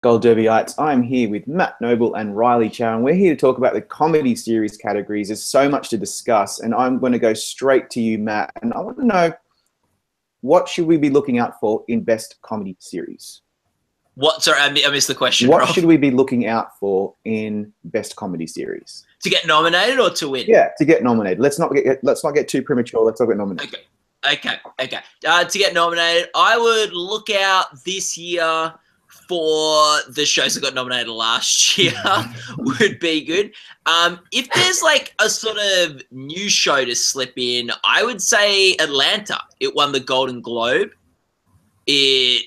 Gold Derbyites. I'm here with Matt Noble and Riley Chow, and we're here to talk about the comedy series categories. There's so much to discuss, and I'm going to go straight to you, Matt, and I want to know, what should we be looking out for in Best Comedy Series? What? Sorry, I missed the question. What Rob. should we be looking out for in Best Comedy Series? To get nominated or to win? Yeah, to get nominated. Let's not get too premature. Let's not get nominated. Okay. To get nominated, I would look out this year for the shows that got nominated last year. Would be good. If there's like a sort of new show to slip in, I would say Atlanta. It won the Golden Globe. It's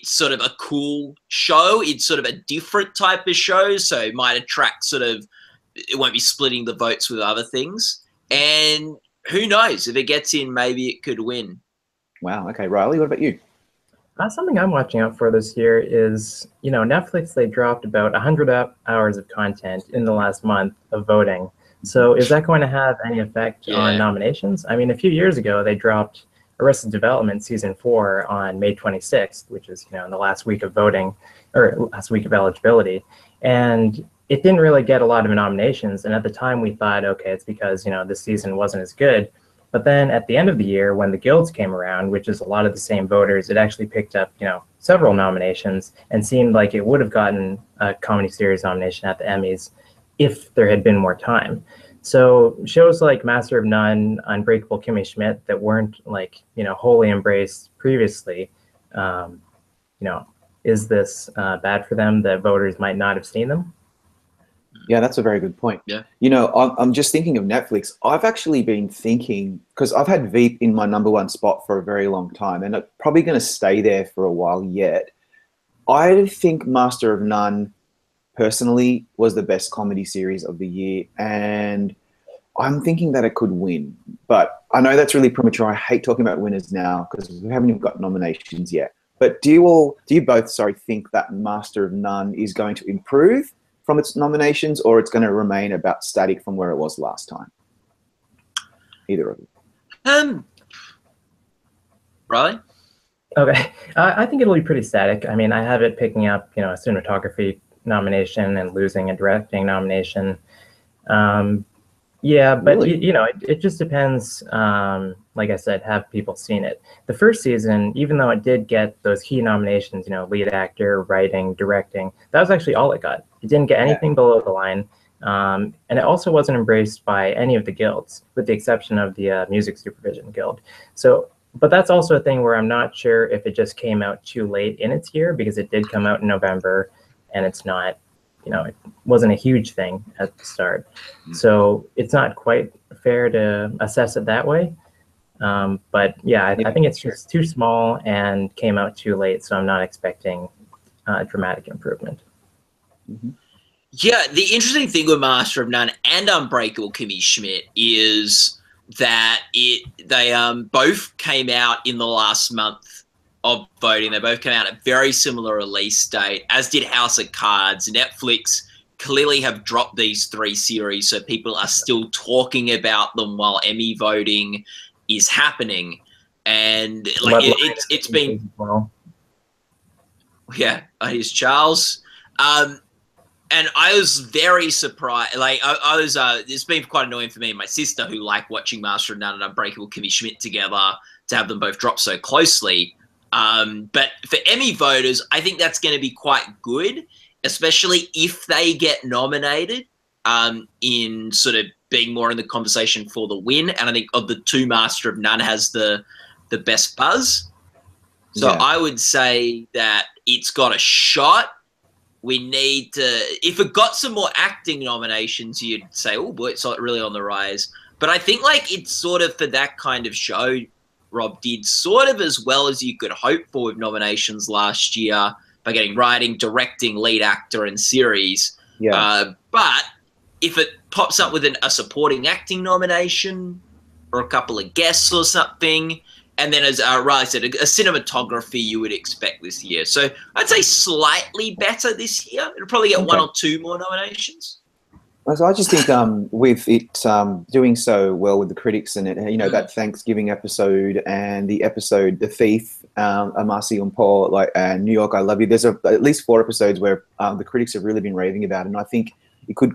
sort of a cool show. It's sort of a different type of show, so it might attract it won't be splitting the votes with other things. And who knows, if it gets in, maybe it could win. Wow. Okay, Riley, what about you? Something I'm watching out for this year is, Netflix, they dropped about 100 hours of content in the last month of voting. So is that going to have any effect on nominations? I mean, a few years ago, they dropped Arrested Development Season 4 on May 26th, which is, in the last week of voting, or last week of eligibility. And it didn't really get a lot of nominations. And at the time, we thought, okay, it's because, this season wasn't as good. But then at the end of the year, when the guilds came around, which is a lot of the same voters, it actually picked up, several nominations and seemed like it would have gotten a comedy series nomination at the Emmys if there had been more time. So shows like Master of None, Unbreakable Kimmy Schmidt that weren't wholly embraced previously, is this bad for them that voters might not have seen them? Yeah, that's a very good point. Yeah. I'm just thinking of Netflix. I've actually been thinking, because I've had Veep in my #1 spot for a very long time, and it's probably going to stay there for a while yet. I think Master of None, personally, was the best comedy series of the year, and I'm thinking that it could win. But I know that's really premature. I hate talking about winners now because we haven't even got nominations yet. But do you both think that Master of None is going to improve from its nominations, or it's going to remain about static from where it was last time? Either of you. Riley? Okay. I think it'll be pretty static. I mean, I have it picking up, a cinematography nomination and losing a directing nomination. Yeah, but Really? it just depends. Like I said, have people seen it? The first season, even though it did get those key nominations, lead actor, writing, directing, that was actually all it got. It didn't get anything below the line, and it also wasn't embraced by any of the guilds, with the exception of the Music Supervision Guild. So, but that's also a thing where I'm not sure if it just came out too late in its year, because it did come out in November, and it's not. It wasn't a huge thing at the start. So it's not quite fair to assess it that way. But yeah, I think it's just too small and came out too late. So I'm not expecting dramatic improvement. Mm-hmm. Yeah, the interesting thing with Master of None and Unbreakable Kimmy Schmidt is that they both came out in the last month of voting. They both came out at very similar release date, as did House of Cards. Netflix clearly have dropped these 3 series, so people are still talking about them while Emmy voting is happening. And like it's been, yeah, here's Charles. And I was very surprised. Like I was, it's been quite annoying for me and my sister, who like watching Master of None and Unbreakable Kimmy Schmidt together, to have them both drop so closely. But for Emmy voters, I think that's going to be quite good, especially if they get nominated in sort of being more in the conversation for the win. And I think of the 2, Master of None has the best buzz. So Yeah. I would say that it's got a shot. We need to, if it got some more acting nominations, you'd say, oh boy, it's really on the rise. But I think like it's sort of, for that kind of show, Rob did sort of as well as you could hope for with nominations last year by getting writing, directing, lead actor, and series. Yeah. But if it pops up with a supporting acting nomination or a couple of guests or something, and then, as Riley said, a cinematography you would expect this year. So I'd say slightly better this year. It'll probably get 1 or 2 more nominations. So I just think with it doing so well with the critics and it, that Thanksgiving episode and the episode The Thief Marcy and Paul, like, and New York, I Love You. There's at least 4 episodes where the critics have really been raving about it, and I think it could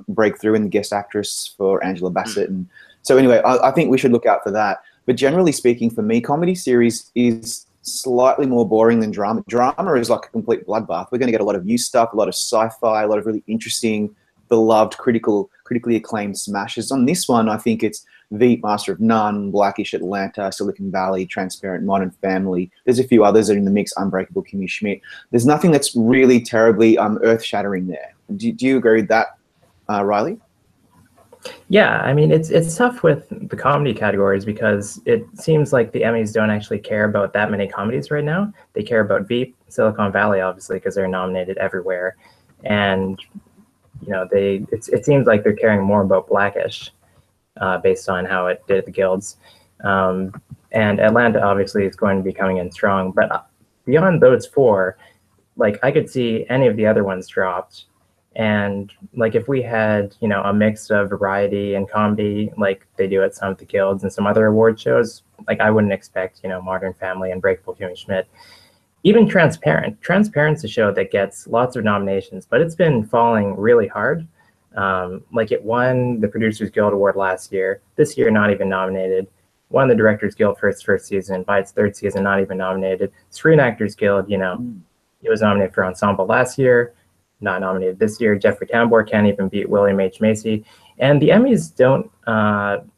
break through in the guest actress for Angela Bassett. And so anyway, I think we should look out for that. But generally speaking, for me, comedy series is slightly more boring than drama. Drama is like a complete bloodbath. We're going to get a lot of new stuff, a lot of sci-fi, a lot of really interesting, beloved, critically acclaimed smashes. On this one, I think it's Veep, Master of None, Blackish, Atlanta, Silicon Valley, Transparent, Modern Family. There's a few others that are in the mix, Unbreakable, Kimmy Schmidt. There's nothing that's really terribly earth-shattering there. Do you agree with that, Riley? Yeah, I mean, it's tough with the comedy categories because it seems like the Emmys don't actually care about that many comedies right now. They care about Veep, Silicon Valley, obviously, because they're nominated everywhere. And, you know, it seems like they're caring more about Blackish based on how it did at the Guilds. And Atlanta, obviously, is going to be coming in strong. But beyond those 4, like, I could see any of the other ones dropped. And like if we had, you know, a mix of variety and comedy like they do at some of the Guilds and some other award shows, like I wouldn't expect, you know, Modern Family, Unbreakable, Kimmy Schmidt. Even Transparent. Transparent's a show that gets lots of nominations, but it's been falling really hard. Like it won the Producers Guild Award last year. This year, not even nominated. Won the Directors Guild for its first season. By its 3rd season, not even nominated. Screen Actors Guild, you know, it was nominated for Ensemble last year. Not nominated this year. Jeffrey Tambor can't even beat William H. Macy. And the Emmys don't,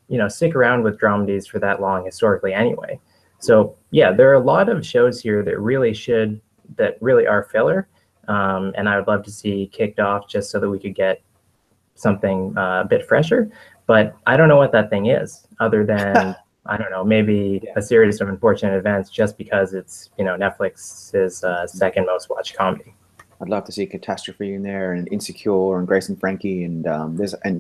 you know, stick around with dramedies for that long historically anyway. So yeah, there are a lot of shows here that really are filler. And I would love to see kicked off just so that we could get something a bit fresher. But I don't know what that thing is other than, I don't know, maybe a series of unfortunate events just because it's, you know, Netflix's second most watched comedy. I'd love to see Catastrophe in there, and Insecure, and Grace and Frankie, and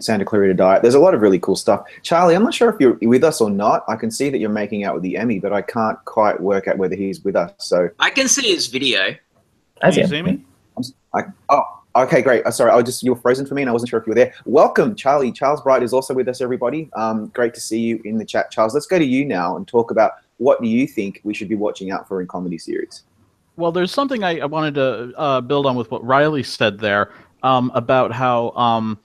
Santa Clarita Diet. There's a lot of really cool stuff. Charlie, I'm not sure if you're with us or not. I can see that you're making out with the Emmy, but I can't quite work out whether he's with us. So I can see his video. Can you see me? Oh, okay, great. Sorry, you were frozen for me, and I wasn't sure if you were there. Welcome, Charlie. Charles Bright is also with us, everybody. Great to see you in the chat, Charles. Let's go to you now and talk about what do you think we should be watching out for in comedy series. Well, there's something I wanted to build on with what Riley said there about how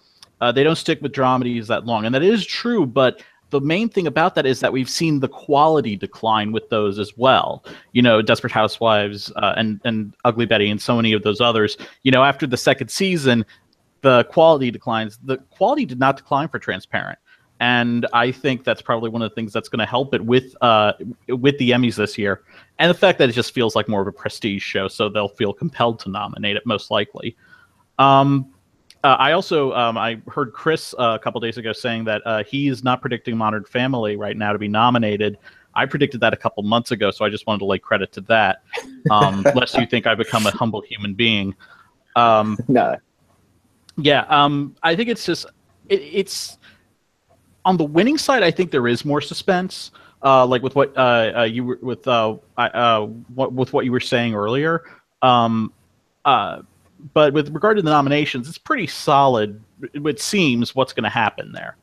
they don't stick with dramedies that long. And that is true, but the main thing about that is that we've seen the quality decline with those as well. You know, Desperate Housewives and Ugly Betty and so many of those others. You know, after the 2nd season, the quality declines. The quality did not decline for Transparent. And I think that's probably one of the things that's going to help it with the Emmys this year. And the fact that it just feels like more of a prestige show, so they'll feel compelled to nominate it, most likely. I also I heard Chris a couple days ago saying that he's not predicting Modern Family right now to be nominated. I predicted that a couple months ago, so I just wanted to lay credit to that, lest you think I become a humble human being. No. Yeah, I think it's just it's on the winning side. I think there is more suspense, like with what you were with what you were saying earlier. But with regard to the nominations, it's pretty solid. It seems what's going to happen there.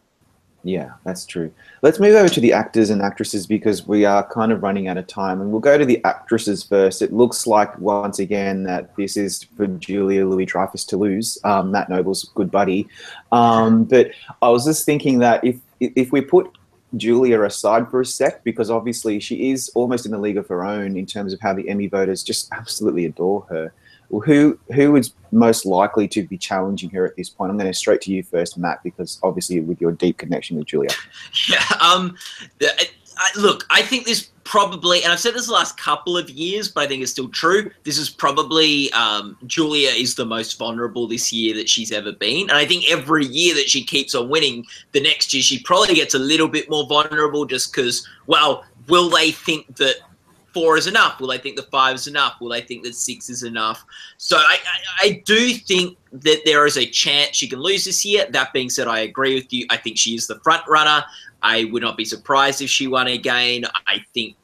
Yeah, that's true. Let's move over to the actors and actresses because we are kind of running out of time. And we'll go to the actresses first. It looks like, once again, that this is for Julia Louis-Dreyfus to lose. Matt Noble's good buddy. But I was just thinking that if we put Julia aside for a sec, because obviously she is almost in a league of her own in terms of how the Emmy voters just absolutely adore her. Who is most likely to be challenging her at this point? I'm going to straight to you first, Matt, because obviously with your deep connection with Julia. Yeah. Look, I think this probably, and I've said this the last couple of years, but I think it's still true. This is probably Julia is the most vulnerable this year that she's ever been. And I think every year that she keeps on winning, the next year she probably gets a little bit more vulnerable just because, well, will they think that 4 is enough? Will they think the 5 is enough? Will they think that 6 is enough? So I do think that there is a chance she can lose this year. That being said, I agree with you. I think she is the front runner. I would not be surprised if she won again. I think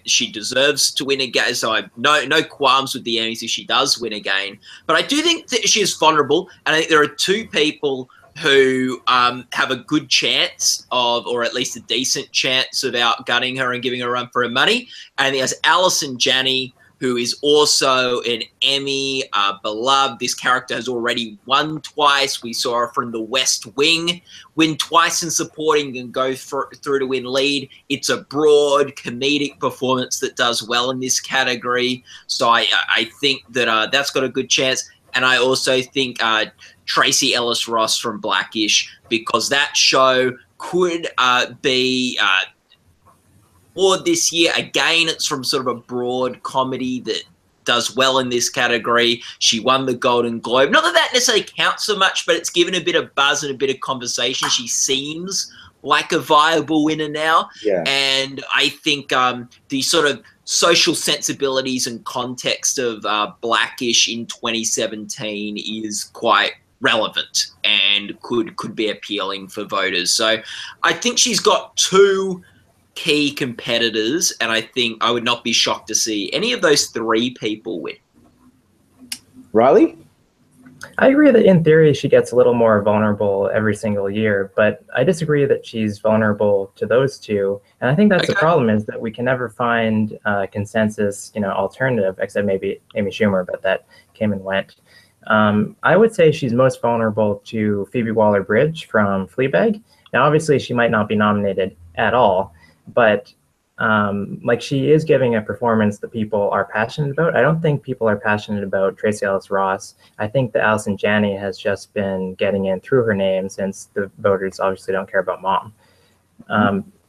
she deserves to win again. So I have no qualms with the Emmys if she does win again. But I do think that she is vulnerable. And I think there are 2 people who have a good chance of, or at least a decent chance of outgunning her and giving her a run for her money. And there's Allison Janney, who is also an Emmy beloved. This character has already won twice. We saw her from The West Wing win twice in supporting and go through to win lead. It's a broad comedic performance that does well in this category. So I think that that's got a good chance. And I also think Tracy Ellis Ross from Blackish, because that show could be award this year. Again, it's from sort of a broad comedy that does well in this category. She won the Golden Globe. Not that that necessarily counts so much, but it's given a bit of buzz and a bit of conversation. She seems like a viable winner now. Yeah. And I think the sort of social sensibilities and context of Blackish in 2017 is quite relevant and could be appealing for voters. So I think she's got two key competitors, and I think I would not be shocked to see any of those three people win. Riley? I agree that in theory she gets a little more vulnerable every single year, but I disagree that she's vulnerable to those two. And I think that's the problem, is that we can never find a consensus, alternative, except maybe Amy Schumer, but that came and went. I would say she's most vulnerable to Phoebe Waller-Bridge from Fleabag. Now, obviously, she might not be nominated at all, but she is giving a performance that people are passionate about. I don't think people are passionate about Tracy Ellis Ross. I think that Allison Janney has just been getting in through her name, since the voters obviously don't care about Mom.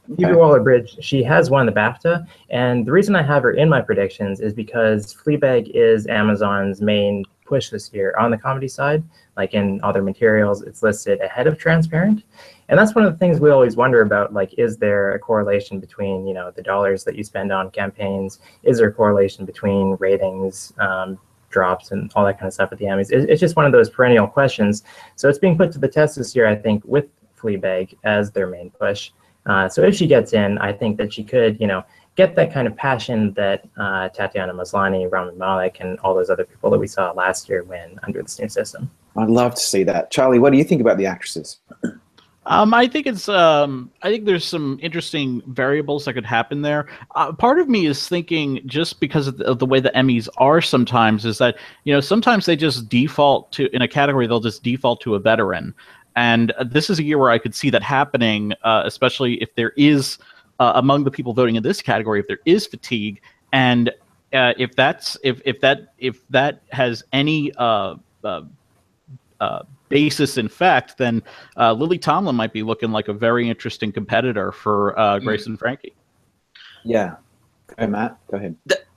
Phoebe Waller-Bridge, she has won the BAFTA, and the reason I have her in my predictions is because Fleabag is Amazon's main push this year on the comedy side. Like in other materials, it's listed ahead of Transparent. And that's one of the things we always wonder about, is there a correlation between, the dollars that you spend on campaigns? Is there a correlation between ratings, drops, and all that kind of stuff at the Emmys? It's just one of those perennial questions. So it's being put to the test this year, I think, with Fleabag as their main push. So if she gets in, I think that she could, get that kind of passion that Tatiana Maslany, Rami Malek, and all those other people that we saw last year win under this new system. I'd love to see that. Charlie, what do you think about the actresses? I think it's. I think there's some interesting variables that could happen there. Part of me is thinking, just because of the way the Emmys are sometimes, is that sometimes they just default to, in a category, they'll just default to a veteran, and this is a year where I could see that happening, especially if there is among the people voting in this category, if there is fatigue, and if that has any basis in fact, then Lily Tomlin might be looking like a very interesting competitor for Grace and Frankie. Yeah. Okay, Matt, go ahead.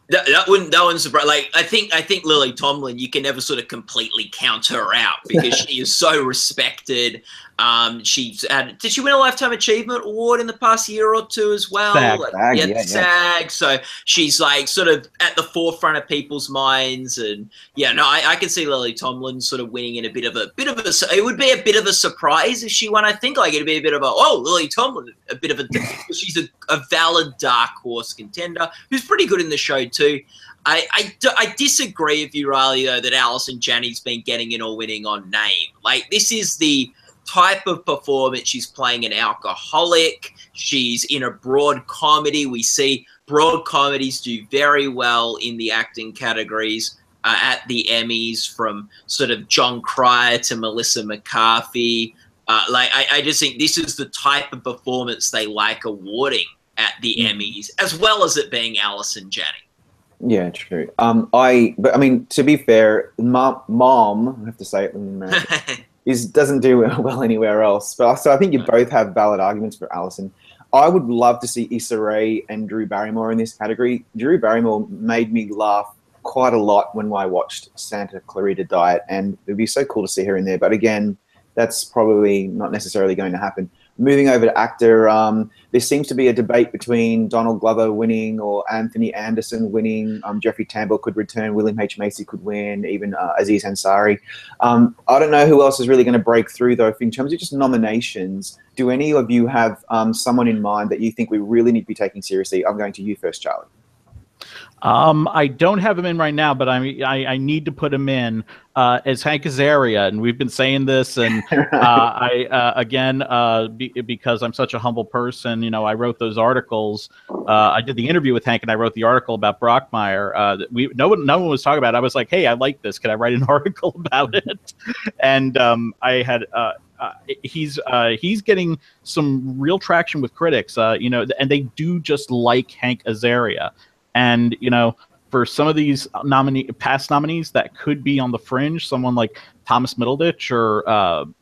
That wouldn't surprise. I think Lily Tomlin, you can never sort of completely count her out, because she is so respected. Did she win a Lifetime Achievement Award in the past year or two as well? SAG. So she's sort of at the forefront of people's minds, and I can see Lily Tomlin sort of winning in a bit of a. It would be a bit of a surprise if she won. I think it'd be a bit of Lily Tomlin, a bit of a. She's a valid dark horse contender who's pretty good in the show too. I disagree with you, Riley, though, that Allison Janney's been getting in or winning on name. This is the type of performance. She's playing an alcoholic. She's in a broad comedy. We see broad comedies do very well in the acting categories at the Emmys, from sort of John Cryer to Melissa McCarthy. I just think this is the type of performance they like awarding at the Emmys, as well as it being Allison Janney. Yeah, true. But I mean, to be fair, Mom, I have to say it in America, doesn't do well anywhere else. But so I think you both have valid arguments for Allison. I would love to see Issa Rae and Drew Barrymore in this category. Drew Barrymore made me laugh quite a lot when I watched Santa Clarita Diet, and it'd be so cool to see her in there. But again, that's probably not necessarily going to happen. Moving over to actor, there seems to be a debate between Donald Glover winning or Anthony Anderson winning. Jeffrey Tambor could return. William H. Macy could win. Even Aziz Ansari. I don't know who else is really going to break through, though. In terms of just nominations, do any of you have someone in mind that you think we really need to be taking seriously? I'm going to you first, Charlie. I don't have him in right now, but I need to put him in as Hank Azaria, and we've been saying this, and because I'm such a humble person, I wrote those articles. I did the interview with Hank, and I wrote the article about Brockmire. That no one was talking about it. I was like, hey, I like this. Can I write an article about it? And I had. He's getting some real traction with critics, and they do just like Hank Azaria. And, for some of these past nominees that could be on the fringe, someone like Thomas Middleditch or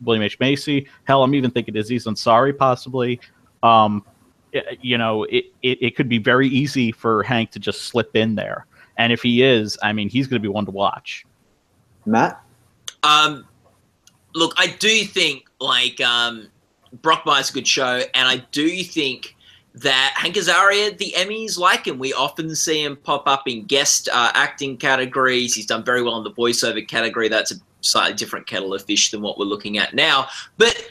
William H. Macy, hell, I'm even thinking Aziz Ansari possibly. It could be very easy for Hank to just slip in there. And if he is, he's going to be one to watch. Matt? Look, I do think, Brockmire's a good show, and I do think that Hank Azaria, the Emmys like him. We often see him pop up in guest acting categories. He's done very well in the voiceover category. That's a slightly different kettle of fish than what we're looking at now. But,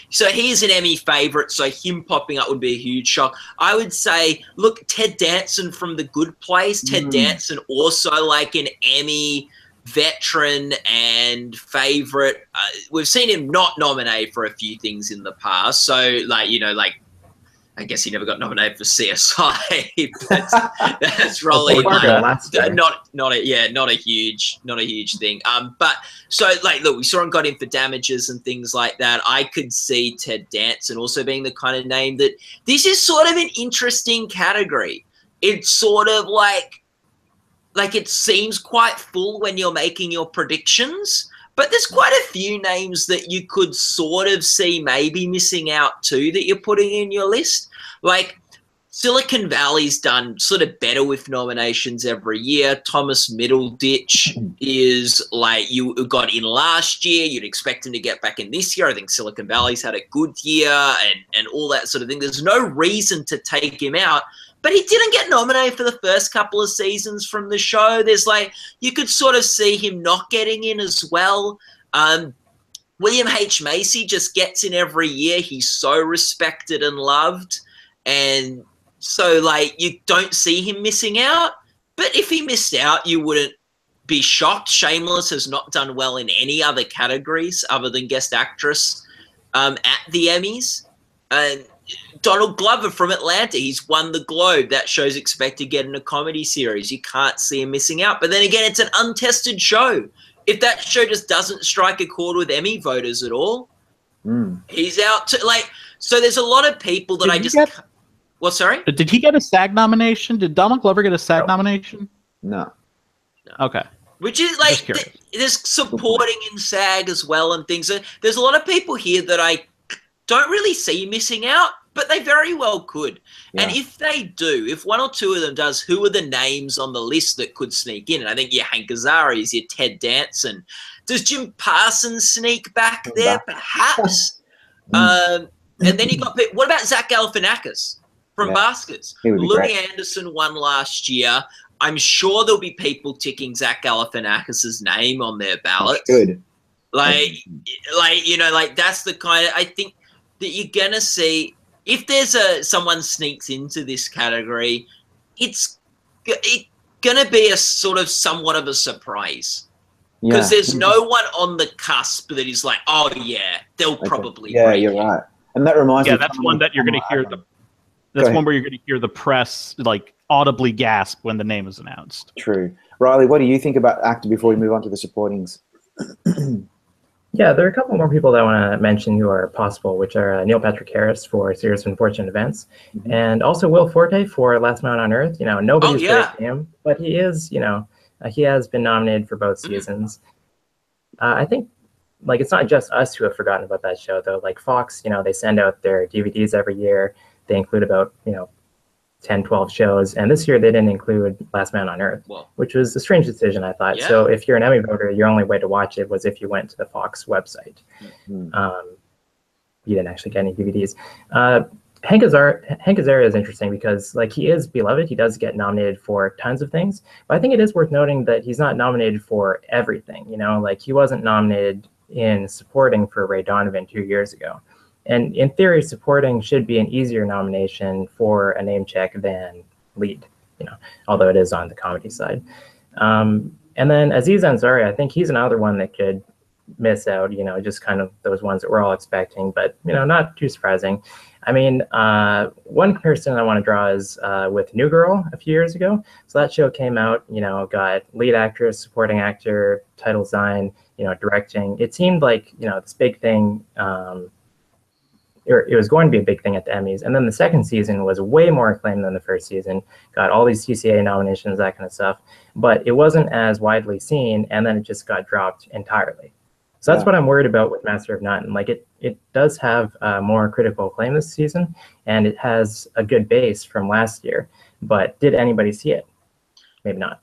so he's an Emmy favorite, so him popping up would be a huge shock. I would say, look, Ted Danson from The Good Place. Ted Danson also an Emmy veteran and favorite. We've seen him not nominated for a few things in the past. So, I guess he never got nominated for CSI. That's rolling. Not a huge thing. But so look, we saw him got in for Damages and things like that. I could see Ted Danson also being the kind of name that this is sort of an interesting category. It's sort of like it seems quite full when you're making your predictions. But there's quite a few names that you could sort of see maybe missing out too that you're putting in your list. Silicon Valley's done sort of better with nominations every year. Thomas Middleditch is you got in last year. You'd expect him to get back in this year. I think Silicon Valley's had a good year and all that sort of thing. There's no reason to take him out. But he didn't get nominated for the first couple of seasons from the show. There's you could sort of see him not getting in as well. William H. Macy just gets in every year. He's so respected and loved. And so you don't see him missing out. But if he missed out, you wouldn't be shocked. Shameless has not done well in any other categories other than Guest Actress at the Emmys. And Donald Glover from Atlanta, he's won the Globe. That show's expected to get in a comedy series. You can't see him missing out. But then again, it's an untested show. If that show just doesn't strike a chord with Emmy voters at all, he's out. So there's a lot of people that What, sorry? Did he get a SAG nomination? Did Donald Glover get a SAG nomination? No. Okay. Which is there's supporting in SAG as well and things. There's a lot of people here that I don't really see missing out, but they very well could. Yeah. And if they do, if one or two of them does, who are the names on the list that could sneak in? And I think your Hank Azaria, your Ted Danson. Does Jim Parsons sneak back there? Perhaps. And then you got people. What about Zach Galifianakis from Baskets? Louis Anderson won last year. I'm sure there'll be people ticking Zach Galifianakis' name on their ballots. Good. That's the kind of, I think, that you're gonna see if there's someone sneaks into this category, it's gonna be a sort of somewhat of a surprise because there's no one on the cusp that is oh yeah, they'll probably break you're right. And that reminds me. That's one that you're gonna hear that's one where you're gonna hear the press audibly gasp when the name is announced. True. Riley, what do you think about actor before we move on to the supportings? Yeah, there are a couple more people that I want to mention who are possible, which are Neil Patrick Harris for Series of Unfortunate Events, and also Will Forte for Last Man on Earth. Nobody's predicting him, but he is, he has been nominated for both seasons. I think, it's not just us who have forgotten about that show, though. Fox, they send out their DVDs every year. They include about, 10, 12 shows. And this year they didn't include Last Man on Earth, which was a strange decision, I thought. Yeah. So if you're an Emmy voter, your only way to watch it was if you went to the Fox website. You didn't actually get any DVDs. Hank Azaria is interesting because he is beloved. He does get nominated for tons of things. But I think it is worth noting that he's not nominated for everything. He wasn't nominated in supporting for Ray Donovan 2 years ago. And in theory, supporting should be an easier nomination for a name check than lead. although it is on the comedy side. And then Aziz Ansari, I think he's another one that could miss out, just kind of those ones that we're all expecting, but, not too surprising. I mean, one person I want to draw is with New Girl a few years ago. So that show came out, got lead actress, supporting actor, title design, directing. It seemed like, this big thing, it was going to be a big thing at the Emmys. And then the second season was way more acclaimed than the first season, got all these TCA nominations, that kind of stuff. But it wasn't as widely seen, and then it just got dropped entirely. So that's what I'm worried about with Master of None. Like it does have more critical acclaim this season, and it has a good base from last year. But did anybody see it? Maybe not.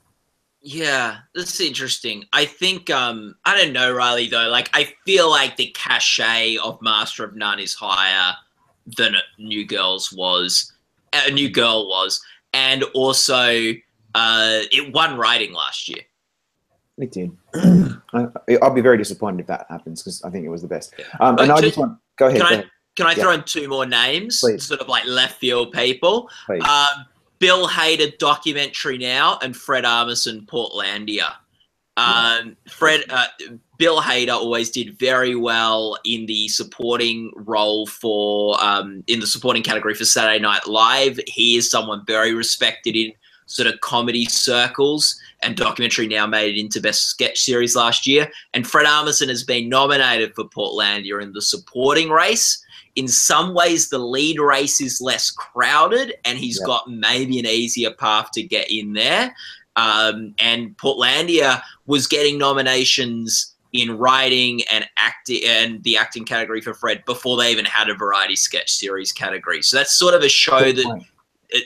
Yeah, that's interesting. I think I don't know, Riley, though. Like, I feel like the cachet of Master of None is higher than New Girl was, and also it won writing last year. It did. I'll be very disappointed if that happens, because I think it was the best. And I just want go ahead. Can I throw in two more names? Please. Sort of like left field people. Please. Bill Hader documentary now, and Fred Armisen Portlandia. Bill Hader always did very well in the supporting role for in the supporting category for Saturday Night Live. He is someone very respected in sort of comedy circles, and documentary now made it into Best Sketch Series last year. And Fred Armisen has been nominated for Portlandia in the supporting race. In some ways, the lead race is less crowded, and he's got maybe an easier path to get in there. And Portlandia was getting nominations in writing and acting and the acting category for Fred before they even had a variety sketch series category. So that's sort of a show that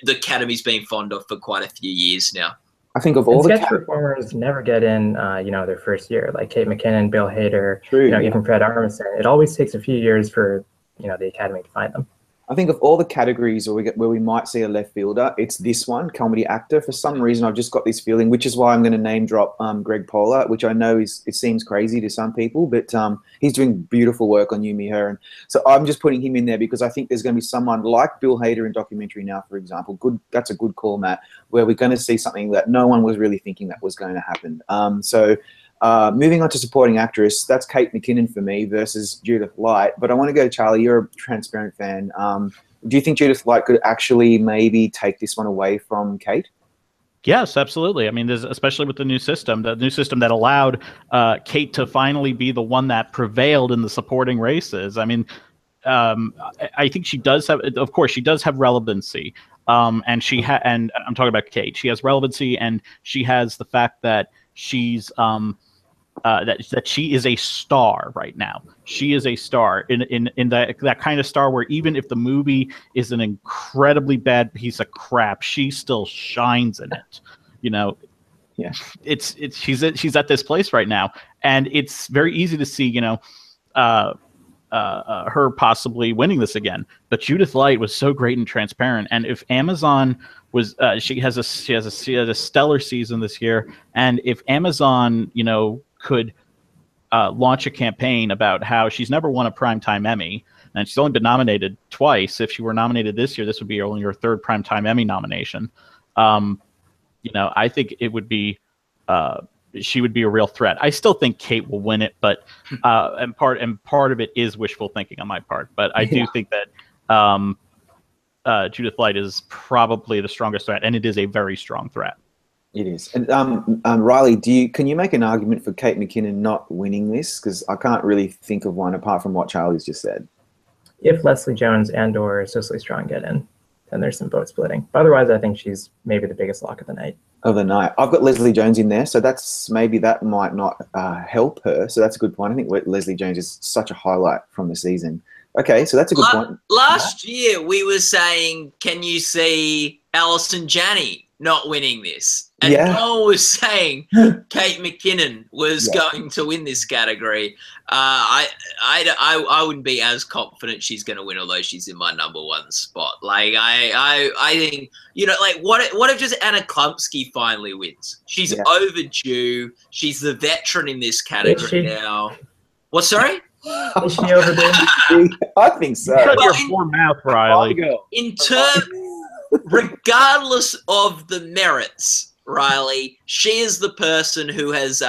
the Academy's been fond of for quite a few years now. I think of all the sketch performers never get in, their first year, like Kate McKinnon, Bill Hader, even Fred Armisen. It always takes a few years for the Academy to find them. I think of all the categories where we might see a left fielder, it's this one, comedy actor. For some reason, I've just got this feeling, which is why I'm going to name drop Greg Pola, which I know it seems crazy to some people, but he's doing beautiful work on You, Me, Her. And so I'm just putting him in there because I think there's going to be someone like Bill Hader in documentary now, for example. That's a good call, Matt, where we're going to see something that no one was really thinking that was going to happen. Moving on to supporting actress, that's Kate McKinnon for me versus Judith Light. But I want to go to Charlie. You're a Transparent fan. Do you think Judith Light could actually maybe take this one away from Kate? Yes, absolutely. I mean, especially with the new system that allowed Kate to finally be the one that prevailed in the supporting races. I mean, I think she does have, of course, she does have relevancy. And I'm talking about Kate. She has relevancy, and she has the fact that she's that she is a star right now. She is a star in that kind of star where even if the movie is an incredibly bad piece of crap, she still shines in it. Yeah. She's at this place right now, and it's very easy to see her possibly winning this again. But Judith Light was so great and Transparent, and if Amazon was she has a stellar season this year, and if Amazon could launch a campaign about how she's never won a primetime Emmy, and she's only been nominated twice. If she were nominated this year, this would be only her third primetime Emmy nomination. I think it would be she would be a real threat. I still think Kate will win it, but and part of it is wishful thinking on my part. But I do think that Judith Light is probably the strongest threat, and it is a very strong threat. It is. And Riley, can you make an argument for Kate McKinnon not winning this? Because I can't really think of one apart from what Charlie's just said. If Leslie Jones and/or Cicely Strong get in, then there's some vote splitting. But otherwise, I think she's maybe the biggest lock of the night. I've got Leslie Jones in there, so that might not help her. So that's a good point. I think Leslie Jones is such a highlight from the season. Okay, so that's a good point. Last year, we were saying, can you see Alison Janney not winning this? And no one was saying Kate McKinnon was going to win this category. I wouldn't be as confident she's going to win, although she's in my #1 spot. Like I think what if just Anna Klumsky finally wins? She's overdue. She's the veteran in this category now. What? Sorry. Is she overdue? I think so. Shut your poor mouth, Riley. In terms. regardless of the merits, Riley, she is the person who has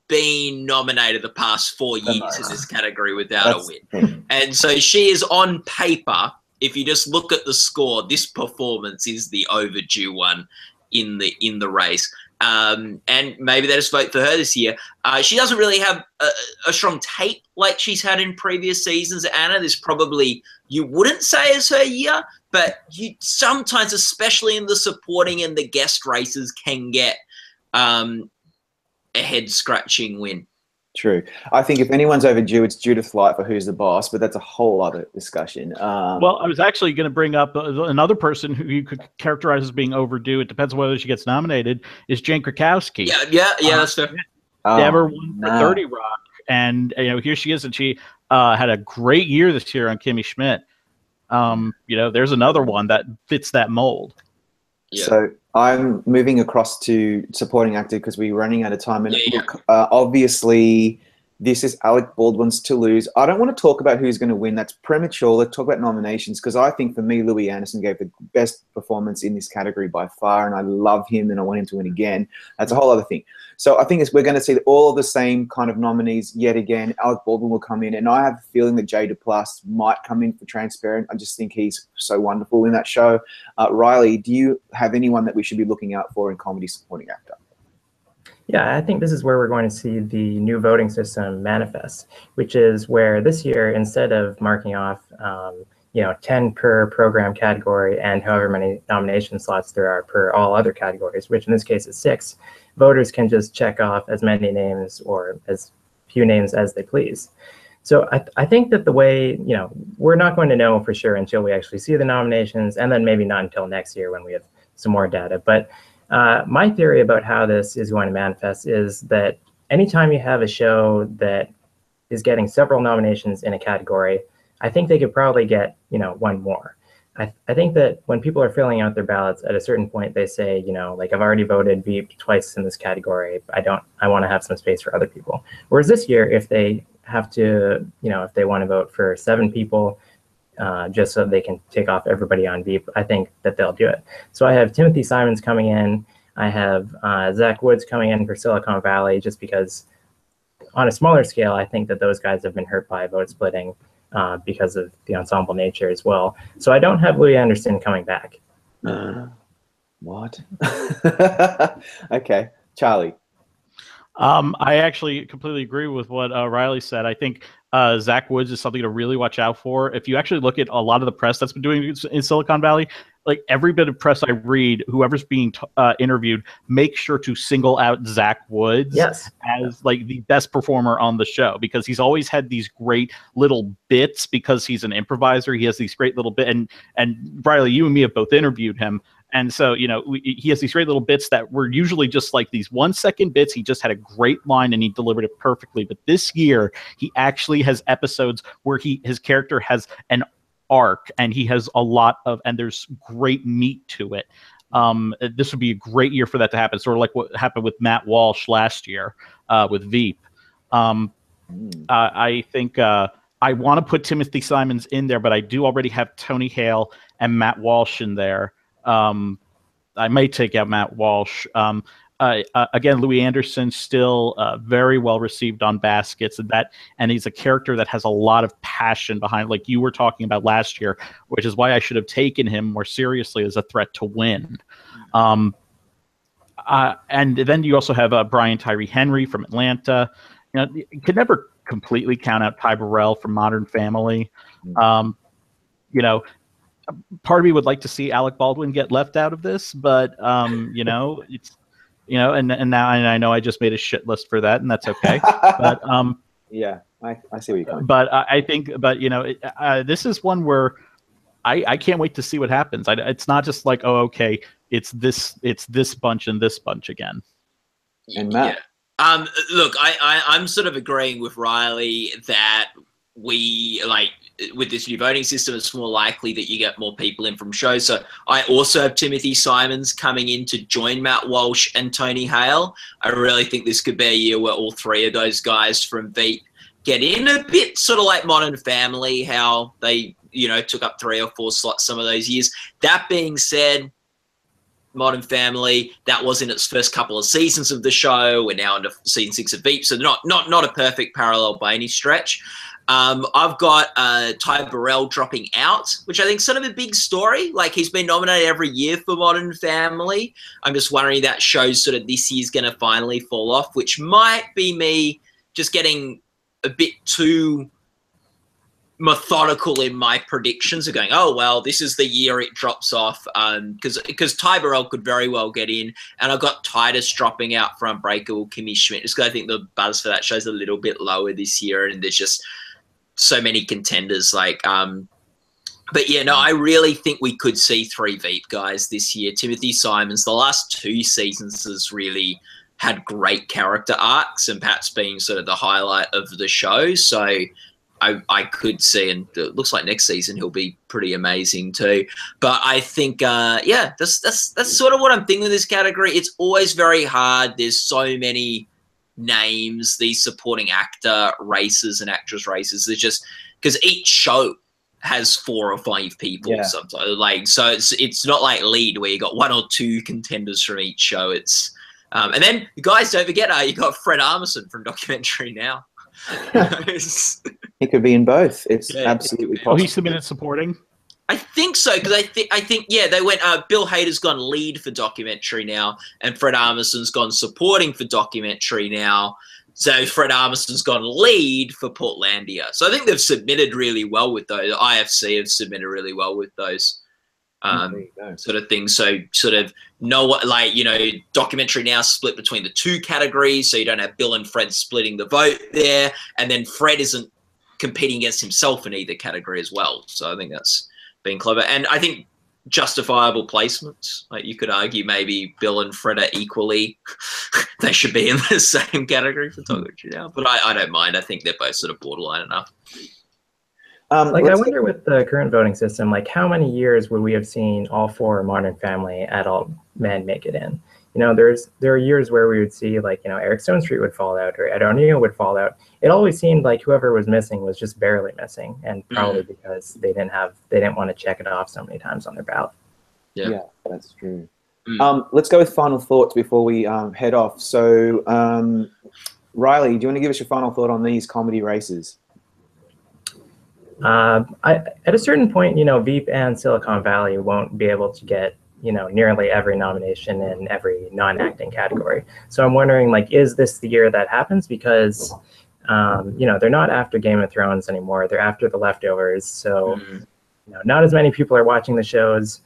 been nominated the past 4 years in this category without a win. And so she is on paper, if you just look at the score, this performance is the overdue one in the race. And maybe they just vote for her this year. She doesn't really have a strong tape like she's had in previous seasons, Anna. This probably, you wouldn't say is her year, but you sometimes, especially in the supporting and the guest races, can get a head-scratching win. True. I think if anyone's overdue, it's Judith Light for Who's the Boss, but that's a whole other discussion. Well, I was actually going to bring up another person who you could characterize as being overdue. It depends on whether she gets nominated. Is Jane Krakowski? Yeah, that's fair. Never won for 30 Rock, and here she is, and she had a great year this year on Kimmy Schmidt. There's another one that fits that mold. Yeah. So I'm moving across to supporting actor because we're running out of time. And look, obviously, this is Alec Baldwin's To Lose. I don't want to talk about who's going to win. That's premature. Let's talk about nominations because I think for me, Louis Anderson gave the best performance in this category by far, and I love him and I want him to win again. That's a whole other thing. So I think we're going to see all of the same kind of nominees yet again. Alec Baldwin will come in, and I have a feeling that Jay Duplass might come in for Transparent. I just think he's so wonderful in that show. Riley, do you have anyone that we should be looking out for in comedy supporting actor? Yeah, I think this is where we're going to see the new voting system manifest, which is where this year, instead of marking off 10 per program category and however many nomination slots there are per all other categories, which in this case is 6, voters can just check off as many names or as few names as they please. So I think that the way, we're not going to know for sure until we actually see the nominations, and then maybe not until next year when we have some more data. But my theory about how this is going to manifest is that anytime you have a show that is getting several nominations in a category, I think they could probably get, one more. I think that when people are filling out their ballots at a certain point, they say, like, I've already voted Veep twice in this category. I want to have some space for other people. Whereas this year, if they have to, if they want to vote for 7 people, just so they can take off everybody on Veep, I think that they'll do it. So I have Timothy Simons coming in. I have Zach Woods coming in for Silicon Valley, just because on a smaller scale, I think that those guys have been hurt by vote splitting because of the ensemble nature as well. So I don't have Louis Anderson coming back. What? Okay, Charlie. I actually completely agree with what Riley said. I think Zach Woods is something to really watch out for. If you actually look at a lot of the press that's been doing in Silicon Valley, like every bit of press I read, whoever's being interviewed, make sure to single out Zach Woods as like the best performer on the show, because he's always had these great little bits because he's an improviser. He has these great little bits, and Riley, you and me have both interviewed him. And so, he has these great little bits that were usually just like these 1-second bits. He just had a great line and he delivered it perfectly. But this year, he actually has episodes where his character has an arc and he has a lot of, and there's great meat to it. This would be a great year for that to happen. Sort of like what happened with Matt Walsh last year with Veep. I think I want to put Timothy Simons in there, but I do already have Tony Hale and Matt Walsh in there. I may take out Matt Walsh. Again, Louis Anderson still very well received on Baskets, and he's a character that has a lot of passion behind, like you were talking about last year, which is why I should have taken him more seriously as a threat to win. And then you also have Brian Tyree Henry from Atlanta. You could never completely count out Ty Burrell from Modern Family. Part of me would like to see Alec Baldwin get left out of this, but it's and now I know I just made a shit list for that, and that's okay. But yeah, I see what you're going. But I think, this is one where I can't wait to see what happens. It's not just like, oh, okay, it's this bunch and this bunch again. And Matt, look, I'm sort of agreeing with Riley that we with this new voting system, it's more likely that you get more people in from shows. So I also have Timothy Simons coming in to join Matt Walsh and Tony Hale. I really think this could be a year where all 3 of those guys from Veep get in, a bit sort of like Modern Family, how they took up 3 or 4 slots some of those years. That being said, Modern Family, that was in its first couple of seasons of the show. We're now into season 6 of Veep, so not a perfect parallel by any stretch. I've got Ty Burrell dropping out, which I think is sort of a big story. Like, he's been nominated every year for Modern Family. I'm just worrying that shows sort of this year's going to finally fall off, which might be me just getting a bit too methodical in my predictions of going, oh, well, this is the year it drops off, because Ty Burrell could very well get in, and I've got Titus dropping out for Unbreakable Kimmy Schmidt, just because I think the buzz for that show's a little bit lower this year, and there's just so many contenders. But yeah, no, I really think we could see 3 Veep guys this year. Timothy Simons, the last 2 seasons has really had great character arcs, and Pat's being sort of the highlight of the show, so I could see, and it looks like next season he'll be pretty amazing too. But I think, that's sort of what I'm thinking with this category. It's always very hard. There's so many names, these supporting actor races and actress races. There's just, because each show has 4 or 5 people sometimes. So it's not like Lead where you got 1 or 2 contenders from each show. It's and then guys, don't forget, you got Fred Armisen from Documentary Now. He could be in both. It's absolutely possible. Oh, he's submitted supporting? I think so, because I think they went, Bill Hader's gone lead for Documentary Now, and Fred Armisen's gone supporting for Documentary Now. So Fred Armisen's gone lead for Portlandia. So I think they've submitted really well with those. IFC have submitted really well with those sort of things. So sort of Documentary Now split between the 2 categories, so you don't have Bill and Fred splitting the vote there, and then Fred isn't competing against himself in either category as well. So I think that's been clever. And I think justifiable placements. Like, you could argue maybe Bill and Fred are equally, they should be in the same category for Documentary Now. But I don't mind. I think they're both sort of borderline enough. I wonder with the current voting system, like, how many years would we have seen all 4 Modern Family adult men make it in? There are years where we would see, Eric Stonestreet would fall out, or Ed O'Neill would fall out. It always seemed like whoever was missing was just barely missing, and probably because they didn't want to check it off so many times on their ballot. Yeah, that's true. Let's go with final thoughts before we head off. So, Riley, do you want to give us your final thought on these comedy races? At a certain point, Veep and Silicon Valley won't be able to get nearly every nomination in every non-acting category. So I'm wondering, is this the year that happens? Because, they're not after Game of Thrones anymore. They're after The Leftovers. So, not as many people are watching the shows.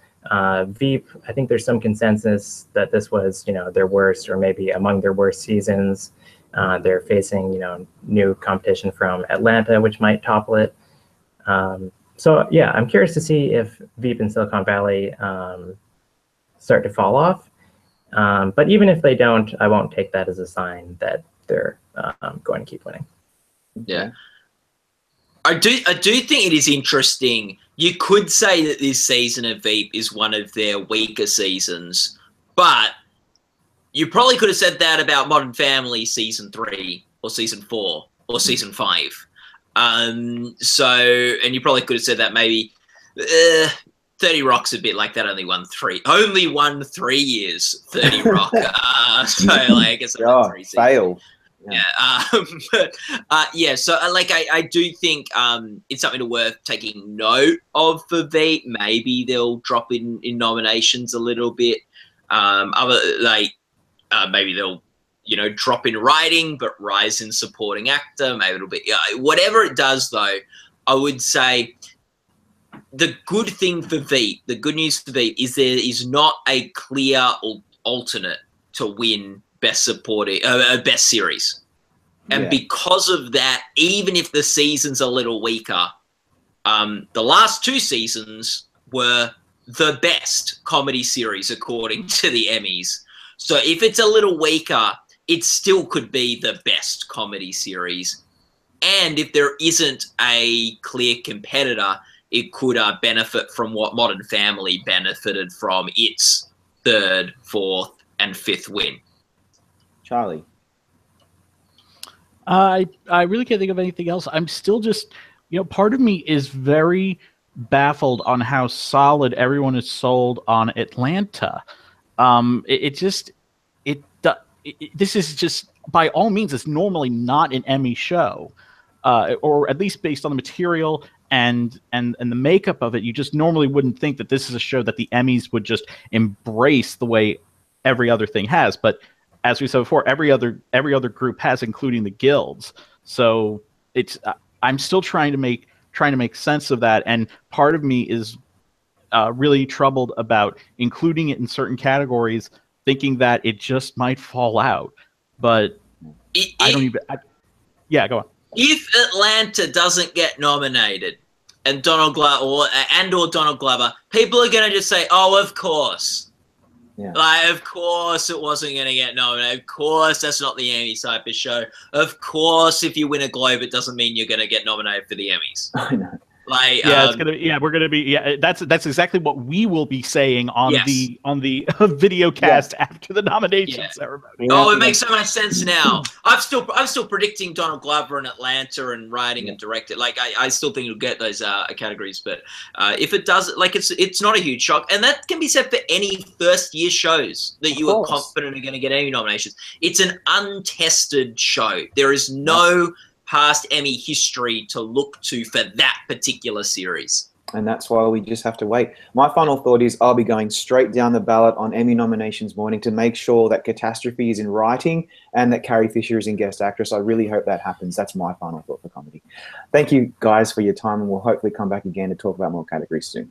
Veep, I think there's some consensus that this was, their worst, or maybe among their worst seasons. They're facing, new competition from Atlanta, which might topple it. So yeah, I'm curious to see if Veep and Silicon Valley start to fall off. But even if they don't, I won't take that as a sign that they're going to keep winning. Yeah. I do think it is interesting. You could say that this season of Veep is one of their weaker seasons, but you probably could have said that about Modern Family season 3 or season 4 or season 5. And you probably could have said that maybe 30 Rock's a bit like that. Only won 3 years, 30 Rock. So I guess fail. Yeah. So I do think it's something worth taking note of for Veep. Maybe they'll drop in nominations a little bit. Maybe they'll drop in writing but rise in supporting actor. Maybe it'll be whatever it does though. I would say the good thing for Veep, the good news for Veep, is there is not a clear alternate to win best supporting best series. And because of that, even if the season's a little weaker, the last 2 seasons were the best comedy series according to the Emmys. So if it's a little weaker, it still could be the best comedy series. And if there isn't a clear competitor, it could benefit from what Modern Family benefited from its 3rd, 4th, and 5th win. Charlie? I really can't think of anything else. I'm still just, part of me is very baffled on how solid everyone is sold on Atlanta. This is just, by all means, it's normally not an Emmy show, or at least based on the material and the makeup of it. You just normally wouldn't think that this is a show that the Emmys would just embrace the way every other thing has. But as we said before, every other group has, including the guilds. So it's I'm still trying to make sense of that, and part of me is really troubled about including it in certain categories, thinking that it just might fall out. But I don't even. Yeah, go on. If Atlanta doesn't get nominated, and Donald Glover or Donald Glover, people are going to just say, "Oh, of course." Yeah. Like, of course it wasn't going to get nominated. Of course that's not the Emmy type of show. Of course, if you win a Globe, it doesn't mean you're going to get nominated for the Emmys. I know. Like, we're gonna be. Yeah, that's exactly what we will be saying on Yes. the video cast after the nomination ceremony. Oh, it makes so much sense now. I'm still predicting Donald Glover in Atlanta and writing and directing. Like, I still think it'll get those categories, but if it does, like, it's not a huge shock, and that can be said for any first year shows that you are confident are going to get Emmy nominations. It's an untested show. There is no past Emmy history to look to for that particular series. And that's why we just have to wait. My final thought is I'll be going straight down the ballot on Emmy nominations morning to make sure that Catastrophe is in writing and that Carrie Fisher is in guest actress. I really hope that happens. That's my final thought for comedy. Thank you guys for your time, and we'll hopefully come back again to talk about more categories soon.